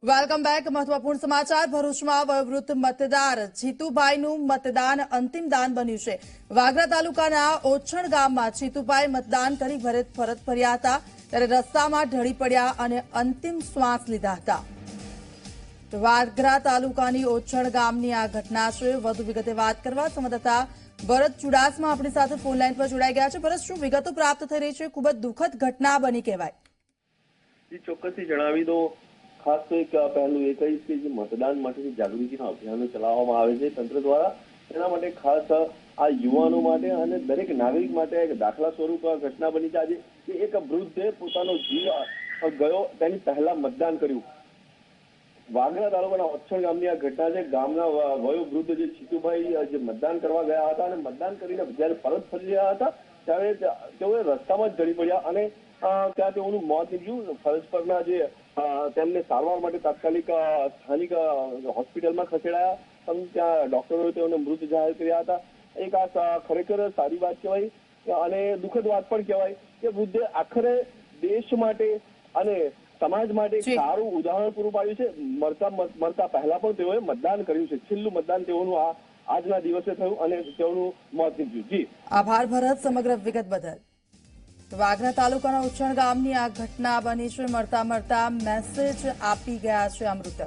Welcome back. મહત્વપૂર્ણ સમાચાર. ભરૂચમાં વયોવૃદ્ધ મતદાર જીતુભાઈનું મતદાન અંતિમ દાન બન્યું છે. વાગરા તાલુકાના ઓછણ ગામમાં જીતુભાઈ મતદાન કરી પરત ફર્યા હતા ત્યારે રસ્તામાં ઢળી પડ્યા અને અંતિમ શ્વાસ લીધા હતા. વાગરા તાલુકાની ઓછણ ગામની આ ઘટના છે. વધુ વિગતે વાત કરવા સંવાદદાતા ભરત ચુડાસમા આપણી સાથે ફોન લાઈન પર જોડાઈ ગયા છે. ભરત, શું વિગતો પ્રાપ્ત થઈ રહી છે? ખૂબ જ દુઃખદ ઘટના બની કહેવાય. ચોક્કસથી જણાવી દો. ખાસ તો એક પહેલું એ કહીશ કે જે મતદાન માટેની જાગૃતિના અભિયાનો ચલાવવામાં આવે છે તંત્ર દ્વારા, એના માટે ખાસ આ યુવાનો માટે અને દરેક નાગરિક માટે એક દાખલા સ્વરૂપ ઘટના બની છે આજે કે એક વૃદ્ધે પોતાનો જીવ ગયો તેની પહેલા મતદાન કર્યું. વાગરા તાલુકાના ઓછણ ગામની આ ઘટના છે. ગામના વયોવૃદ્ધ જે જીતુભાઈ જે મતદાન કરવા ગયા હતા અને મતદાન કરીને જયારે પરત ફરી રહ્યા હતા ત્યારે તેઓએ રસ્તામાં જ ઢળી પડ્યા અને ત્યાં તેઓનું મોત નીકળ્યું. ફરજ પરના જે તેમને સારવાર માટે તાત્કાલિક સ્થાનિક હોસ્પિટલમાં ખસેડાયા, પણ ત્યાં ડોક્ટરોએ તેઓને મૃત જાહેર કર્યા હતા. એક આ ખરેખર સારી વાત કહેવાય અને દુઃખદ વાત પણ કહેવાય કે વૃદ્ધે આખરે દેશ માટે અને સમાજ માટે એક સારું ઉદાહરણ પૂરું પાડ્યું છે. મરતા પહેલા પણ તેઓએ મતદાન કર્યું છે. છેલ્લું મતદાન તેઓનું આજના દિવસે થયું અને તેઓનું મોત નીકળ્યું. જી આભાર ભરત, સમગ્ર વિગત બદલ. વાગરા તાલુકાના ઉછણ ગામની આ ઘટના બની છે. મળતા મેસેજ આપી ગયા છે આ મૃતક.